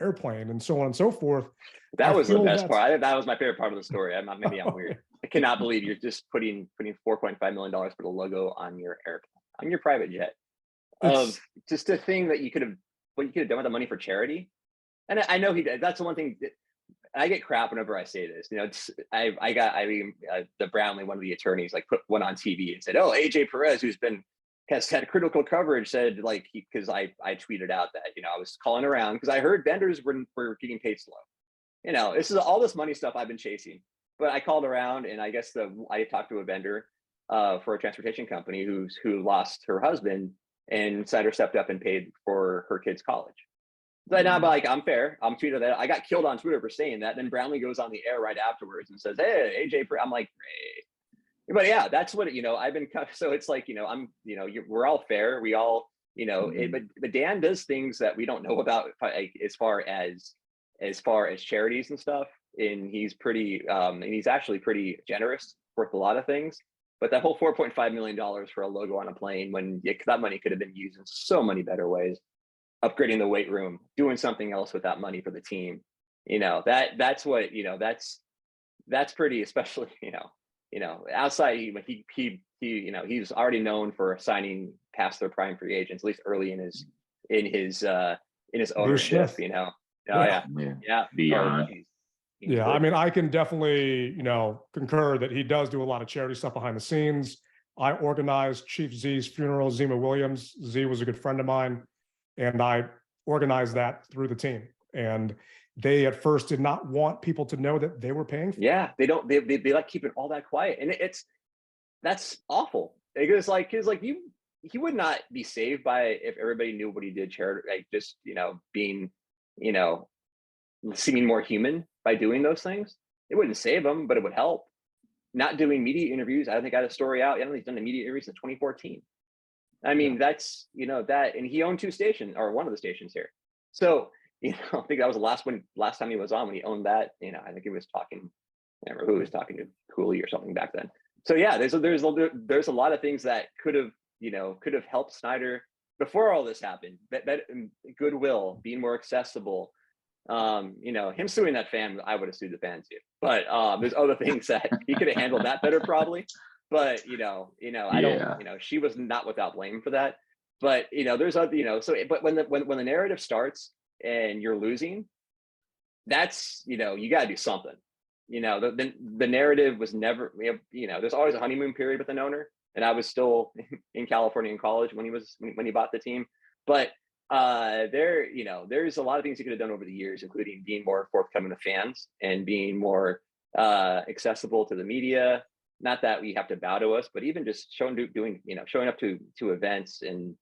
airplane and so on and so forth. That was the best part. That was my favorite part of the story. Maybe I'm weird. I cannot believe you're just putting $4.5 million for the logo on your airplane, on your private jet. Just a thing that you could have done with the money for charity. And I know that's the one thing that I get crap whenever I say this. The Brownlee, one of the attorneys, like put one on TV and said, "Oh, AJ Perez, has had critical coverage," said because I tweeted out that I was calling around because I heard vendors were getting paid slow. This is all this money stuff I've been chasing. But I called around and I guess I talked to a vendor for a transportation company who lost her husband, and Snyder stepped up and paid for her kid's college. So now I'm fair. I'm tweeting that. I got killed on Twitter for saying that. Then Brownlee goes on the air right afterwards and says, "Hey, AJ," I'm like, "Great." But yeah, that's what I've been. So it's like we're all fair. We all but Dan does things that we don't know about as far as charities and stuff. And he's pretty and he's actually pretty generous, worth a lot of things. But that whole $4.5 million for a logo on a plane, when that money could have been used in so many better ways, upgrading the weight room, doing something else with that money for the team, that's what that's pretty, especially outside. He's already known for signing past their prime free agents, at least early in his ownership. Beyond. Yeah, I mean, I can definitely, concur that he does do a lot of charity stuff behind the scenes. I organized Chief Z's funeral, Zima Williams. Z was a good friend of mine, and I organized that through the team. And they at first did not want people to know that they were paying for it. Yeah, they don't. They like keeping all that quiet, and that's awful. Because he would not be saved by if everybody knew what he did. Charity, being seeming more human by doing those things. It wouldn't save him, but it would help. Not doing media interviews. I don't think I had a story out. I don't think he's done a media interview since 2014. I mean, that's, that, and he owned two stations, or one of the stations here. So, I think that was the last time he was on when he owned that. I think he was talking, I don't remember who he was talking to, Cooley or something back then. So yeah, there's a lot of things that could have helped Snyder before all this happened. Goodwill, being more accessible. Him suing that fan, I would have sued the fan too. But there's other things that he could have handled that better probably. But I don't. She was not without blame for that. But there's other. So but when the narrative starts and you're losing, that's you got to do something. The narrative was never. There's always a honeymoon period with an owner, and I was still in California in college when he bought the team. But there's a lot of things he could have done over the years, including being more forthcoming to fans and being more accessible to the media. Not that we have to bow to us, but even just showing up to events and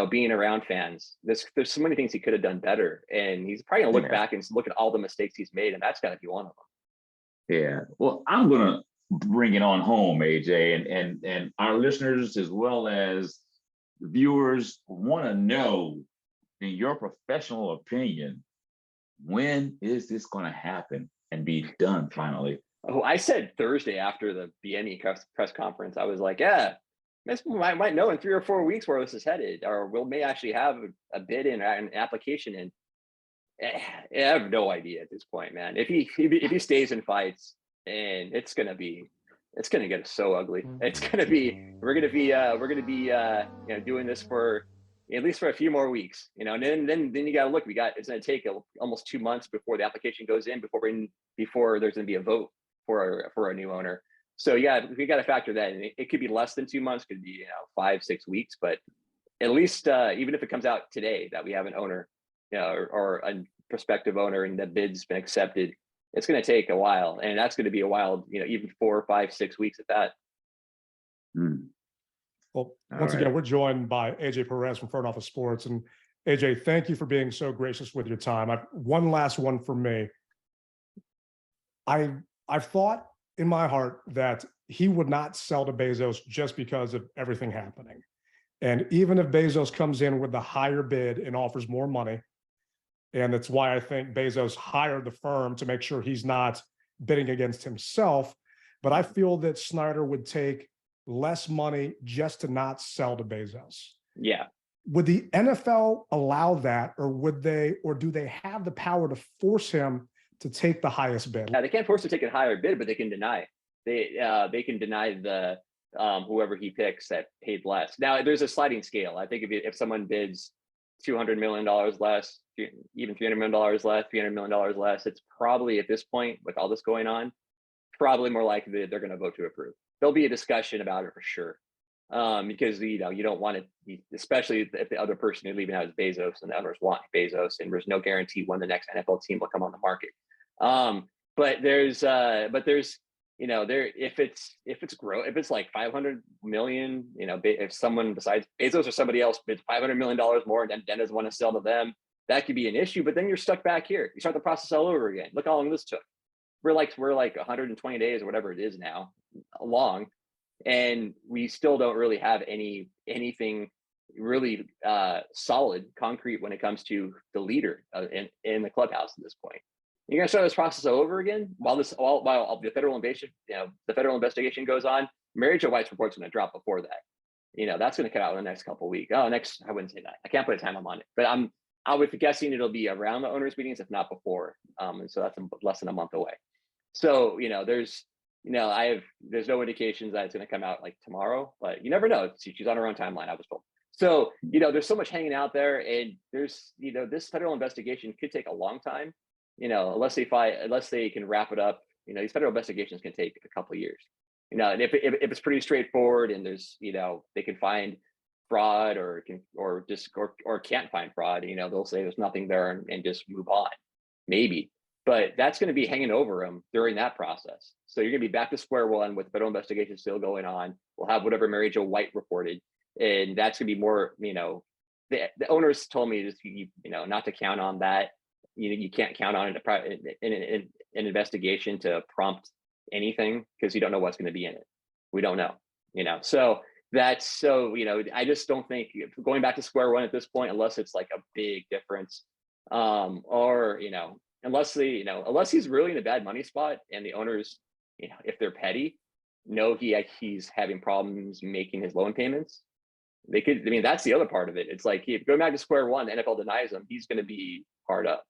being around fans. There's so many things he could have done better, and he's probably gonna look back and look at all the mistakes he's made, and that's got to be one of them. Yeah. Well, I'm gonna bring it on home, AJ, and our listeners as well as the viewers want to know, in your professional opinion, when is this going to happen and be done finally? Oh, I said Thursday after the BME press conference. I was like, yeah, I might know in 3 or 4 weeks where this is headed, or we may actually have a bid in, an application in. I have no idea at this point, man. If he stays and fights, and it's gonna get so ugly. We're gonna be doing this for at least for a few more weeks, and then you got to look. It's going to take almost 2 months before the application goes in, before there's going to be a vote for a new owner. So we got to factor that in. It could be less than 2 months, could be 5-6 weeks, but at least even if it comes out today that we have an owner, or a prospective owner and the bid's been accepted, it's going to take a while, and that's going to be a while, even 4, 5, 6 weeks at that. Well, once again, we're joined by AJ Perez from Front Office Sports. And AJ, thank you for being so gracious with your time. One last one for me. I've thought in my heart that he would not sell to Bezos just because of everything happening. And even if Bezos comes in with the higher bid and offers more money, and that's why I think Bezos hired the firm to make sure he's not bidding against himself. But I feel that Snyder would take less money just to not sell to Bezos. Yeah. Would the NFL allow that, or do they have the power to force him to take the highest bid? Yeah, they can't force to take a higher bid, but they can deny. They can deny the whoever he picks that paid less. Now there's a sliding scale. I think if someone bids $200 million less, even $300 million less, $300 million less, it's probably at this point, with all this going on, probably more likely that they're going to vote to approve. There'll be a discussion about it for sure, because you don't want it, especially if the other person you're leaving out is Bezos, and the owners want Bezos, and there's no guarantee when the next NFL team will come on the market. But there's if it's like 500 million, if someone besides Bezos or somebody else bids $500 million more and then doesn't want to sell to them, that could be an issue. But then you're stuck back here. You start the process all over again. Look how long this took. We're like 120 days or whatever it is now long, and we still don't really have anything really solid, concrete when it comes to the leader in the clubhouse at this point. You're going to start this process over again while the federal investigation goes on. Mary Jo White's report's going to drop before that. That's going to come out in the next couple of weeks. I wouldn't say that. I can't put a time on it, but I would be guessing it'll be around the owners' meetings, if not before. And so that's less than a month away. So there's no indications that it's going to come out like tomorrow, but you never know. She's on her own timeline, I was told. So there's so much hanging out there, and there's this federal investigation could take a long time. Unless they can wrap it up, these federal investigations can take a couple of years. And if it's pretty straightforward, and there's they can find fraud or can't find fraud, they'll say there's nothing there and just move on, maybe. But that's going to be hanging over them during that process. So you're going to be back to square one with federal investigation still going on. We'll have whatever Mary Jo White reported, and that's going to be more. The owners told me not to count on that. You can't count on an investigation to prompt anything, because you don't know what's going to be in it. We don't know, so I just don't think going back to square one at this point, unless it's like a big difference, unless he's really in a bad money spot, and the owners, if they're petty, know he's having problems making his loan payments. They could. That's the other part of it. It's like, if going back to square one, the NFL denies him, he's going to be hard up.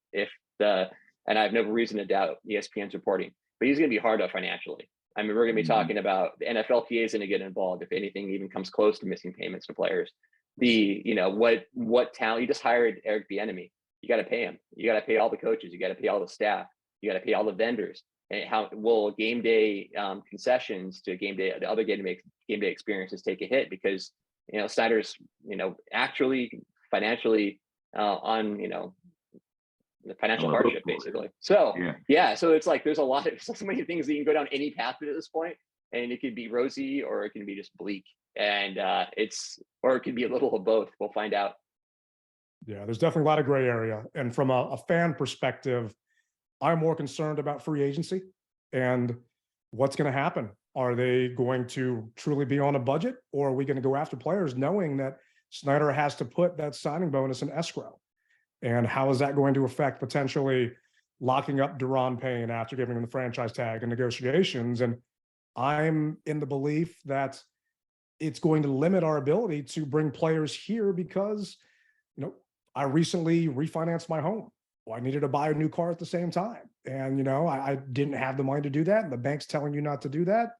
And I have no reason to doubt ESPN's reporting, but he's going to be hard up financially. We're going to be talking about the NFLPA is going to get involved if anything even comes close to missing payments to players. What talent? You just hired Eric Bieniemy. You got to pay him. You got to pay all the coaches. You got to pay all the staff. You got to pay all the vendors. And how will game day concessions to the other game day experiences take a hit, because Snyder's actually financially on the financial hardship, basically. So so it's like there's so many things that you can go down any path at this point, and it could be rosy or it can be just bleak, and it could be a little of both. We'll find out. Yeah, there's definitely a lot of gray area, and from a fan perspective, I'm more concerned about free agency and what's going to happen. Are they going to truly be on a budget, or are we going to go after players knowing that Snyder has to put that signing bonus in escrow? And how is that going to affect potentially locking up Daron Payne after giving him the franchise tag and negotiations? And I'm in the belief that it's going to limit our ability to bring players here, because, I recently refinanced my home. Well, I needed to buy a new car at the same time. And, I didn't have the money to do that. And the bank's telling you not to do that.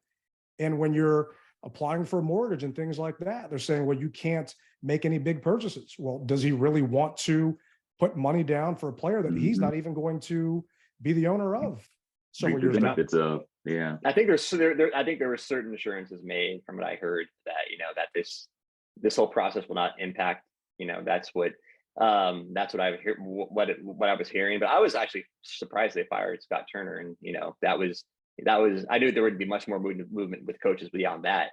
And when you're applying for a mortgage and things like that, they're saying, well, you can't make any big purchases. Well, does he really want to put money down for a player that he's not even going to be the owner of? So the benefits of. Yeah. I think I think there were certain assurances made from what I heard that, that this whole process will not impact, that's what I hear, what I was hearing. But I was actually surprised they fired Scott Turner, and that was I knew there would be much more movement with coaches beyond that.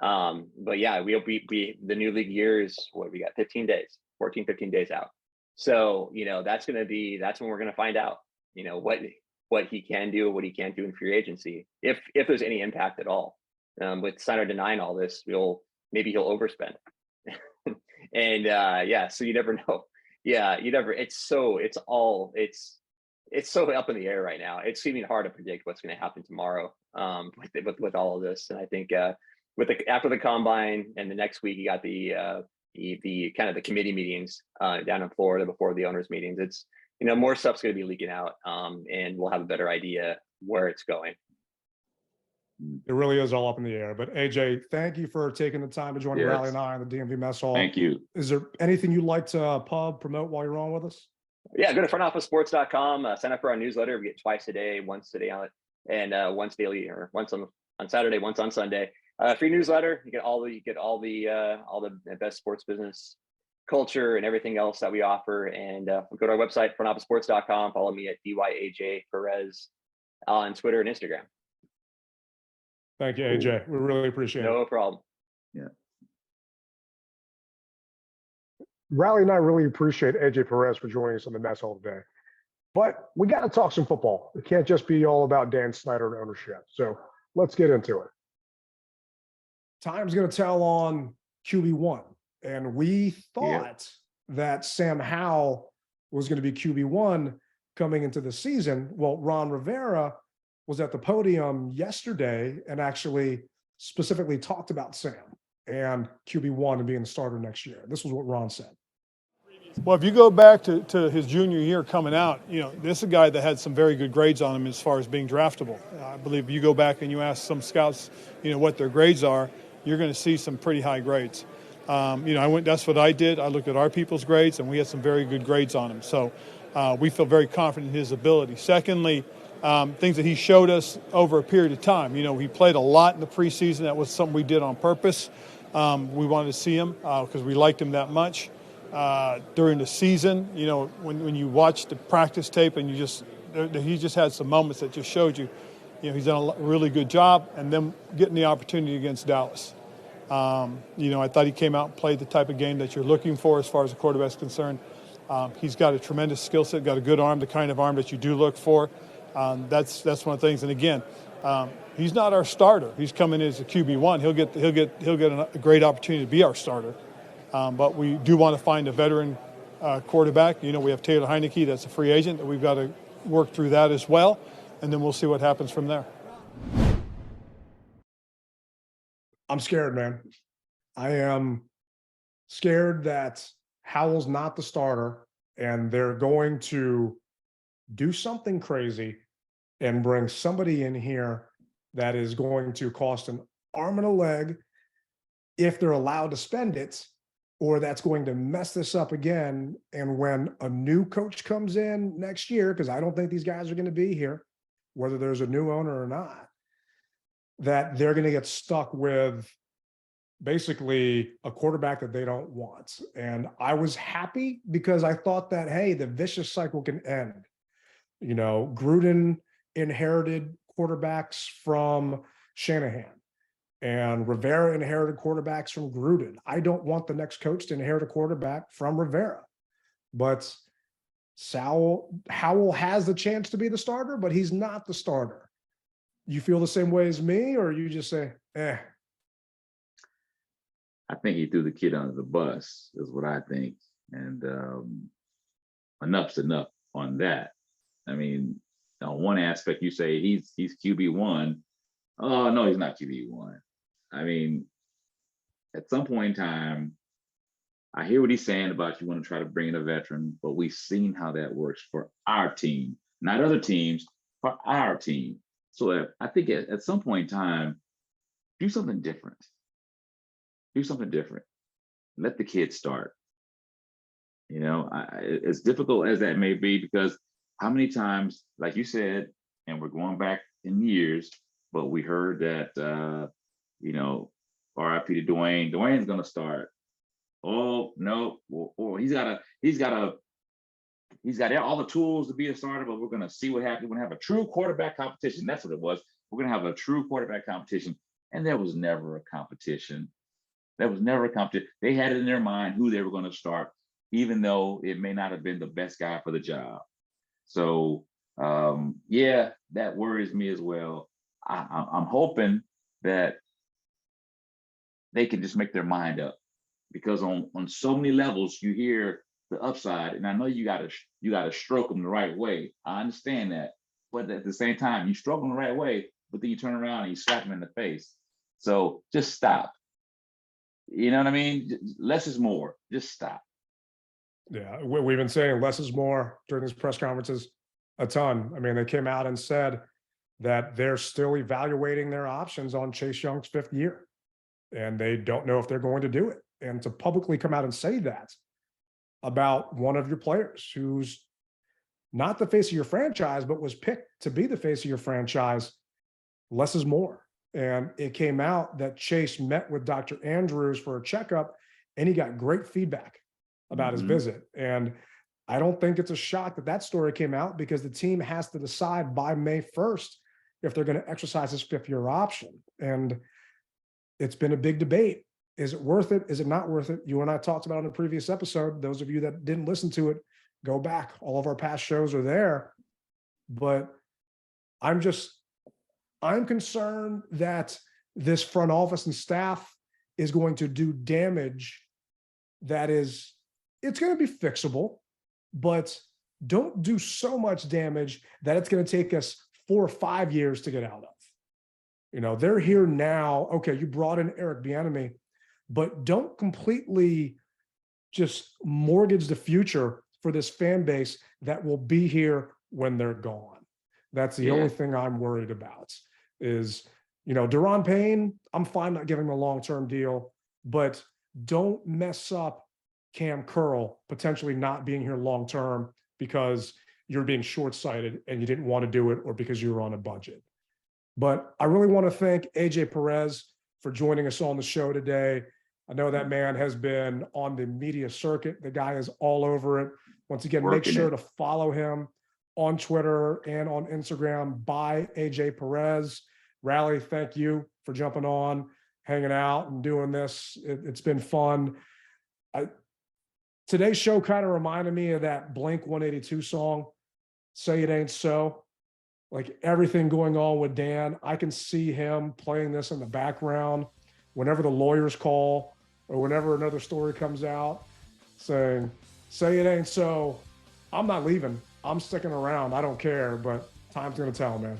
But yeah, we the new league year is what we got 15 days out. So that's when we're going to find out what he can do, what he can't do in free agency, if there's any impact at all. With Snyder denying all this, maybe he'll overspend. And so you never know. Yeah, it's so up in the air right now. It's even hard to predict what's going to happen tomorrow with all of this. And I think after the combine and the next week, you got the kind of the committee meetings down in Florida before the owners meetings. It's more stuff's going to be leaking out, and we'll have a better idea where it's going. It really is all up in the air. But AJ, thank you for taking the time to join Rally and I on the DMV Mess Hall. Thank you. Is there anything you'd like to promote while you're on with us? Yeah, go to frontofficesports.com. Sign up for our newsletter. We get twice a day, once today on it, and once daily, or once on Saturday, once on Sunday. Free newsletter. You get all the best sports business culture and everything else that we offer. And go to our website, frontofficesports.com. Follow me at AJ Perez on Twitter and Instagram. Thank you, AJ. We really appreciate it. No problem. Yeah. Rally and I really appreciate AJ Perez for joining us on the Mess Hall today. But we got to talk some football. It can't just be all about Dan Snyder and ownership. So let's get into it. Time's going to tell on QB1. And we thought that Sam Howell was going to be QB1 coming into the season. Well, Ron Rivera was at the podium yesterday and actually specifically talked about Sam and QB1 and being the starter next year. This was what Ron said. Well, if you go back to his junior year coming out, this is a guy that had some very good grades on him as far as being draftable. I believe if you go back and you ask some scouts, what their grades are, you're going to see some pretty high grades. That's what I did. I looked at our people's grades, and we had some very good grades on him. So we feel very confident in his ability. Secondly, things that he showed us over a period of time. He played a lot in the preseason. That was something we did on purpose. We wanted to see him because we liked him that much. During the season, when you watch the practice tape and he just had some moments that just showed you, he's done a really good job. And then getting the opportunity against Dallas. I thought he came out and played the type of game that you're looking for as far as the quarterback's concerned. He's got a tremendous skill set, got a good arm, the kind of arm that you do look for. That's one of the things. And again, he's not our starter. He's coming in as a QB1. He'll get a great opportunity to be our starter. But we do want to find a veteran quarterback. We have Taylor Heineke, that's a free agent, that we've got to work through that as well. And then we'll see what happens from there. I'm scared, man. I am scared that Howell's not the starter and they're going to do something crazy and bring somebody in here that is going to cost an arm and a leg if they're allowed to spend it, or that's going to mess this up again. And when a new coach comes in next year, because I don't think these guys are going to be here, whether there's a new owner or not, that they're going to get stuck with basically a quarterback that they don't want. And I was happy because I thought that, hey, the vicious cycle can end. Gruden inherited quarterbacks from Shanahan, and Rivera inherited quarterbacks from Gruden. I don't want the next coach to inherit a quarterback from Rivera. But Howell has the chance to be the starter, but he's not the starter. You feel the same way as me, or you just say, eh? I think he threw the kid under the bus, is what I think. And enough's enough on that. I mean, on one aspect, you say he's QB1. Oh, no, he's not QB1. I mean, at some point in time, I hear what he's saying about you want to try to bring in a veteran, but we've seen how that works for our team, not other teams, for our team. So I think at some point in time, do something different. Do something different. Let the kids start. As difficult as that may be, because how many times, like you said, and we're going back in years, but we heard that, RIP to Dwayne. Dwayne's going to start. Oh, no. Or he's got all the tools to be a starter, but we're going to see what happens. We're going to have a true quarterback competition. That's what it was. We're going to have a true quarterback competition. And there was never a competition. There was never a competition. They had it in their mind who they were going to start, even though it may not have been the best guy for the job. So, that worries me as well. I'm hoping that they can just make their mind up, because on so many levels you hear the upside, and I know you gotta stroke them the right way. I understand that, but at the same time, you stroke them the right way, but then you turn around and you slap them in the face. So just stop. You know what I mean? Less is more. Just stop. Yeah, we've been saying less is more during these press conferences a ton. I mean, they came out and said that they're still evaluating their options on Chase Young's 5th year, and they don't know if they're going to do it. And to publicly come out and say that about one of your players who's not the face of your franchise, but was picked to be the face of your franchise, less is more. And it came out that Chase met with Dr. Andrews for a checkup, and he got great feedback about his visit. And I don't think it's a shock that that story came out, because the team has to decide by May 1st if they're going to exercise this 5th-year option. And it's been a big debate. Is it worth it? Is it not worth it? You and I talked about it in a previous episode. Those of you that didn't listen to it, go back. All of our past shows are there. But I'm concerned that this front office and staff is going to do damage that is, it's going to be fixable, but don't do so much damage that it's going to take us 4 or 5 years to get out of. They're here now. Okay, you brought in Eric Bieniemy, but don't completely just mortgage the future for this fan base that will be here when they're gone. That's the only thing I'm worried about is, Daron Payne, I'm fine not giving him a long-term deal, but don't mess up Cam Curl potentially not being here long-term because you're being short-sighted and you didn't want to do it, or because you were on a budget. But I really want to thank AJ Perez for joining us on the show today. I know that man has been on the media circuit. The guy is all over it. Once again, make sure to follow him on Twitter and on Instagram by AJ Perez. Rally, thank you for jumping on, hanging out, and doing this. It's been fun. Today's show kind of reminded me of that Blink-182 song, Say It Ain't So. Like everything going on with Dan, I can see him playing this in the background whenever the lawyers call or whenever another story comes out, saying, say it ain't so. I'm not leaving. I'm sticking around. I don't care, but time's going to tell, man.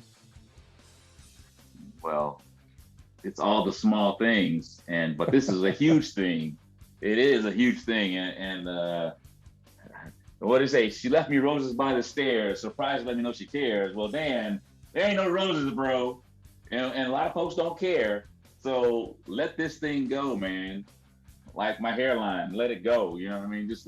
Well, it's all the small things, but this is a huge thing. It is a huge thing, and what did it say? She left me roses by the stairs. Surprised to let me know she cares. Well, Dan, there ain't no roses, bro, and a lot of folks don't care. So let this thing go, man. Like my hairline, let it go. You know what I mean? Just.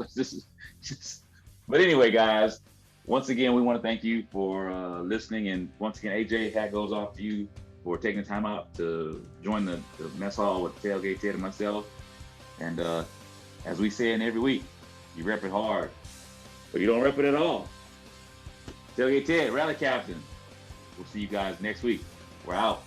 But anyway, guys, once again, we want to thank you for listening, and once again, AJ, hat goes off to you for taking the time out to join the mess hall with Tailgate Ted and myself. And as we say in every week, you rep it hard, but you don't rep it at all. Tailgate Ted, Rally Captain. We'll see you guys next week. We're out.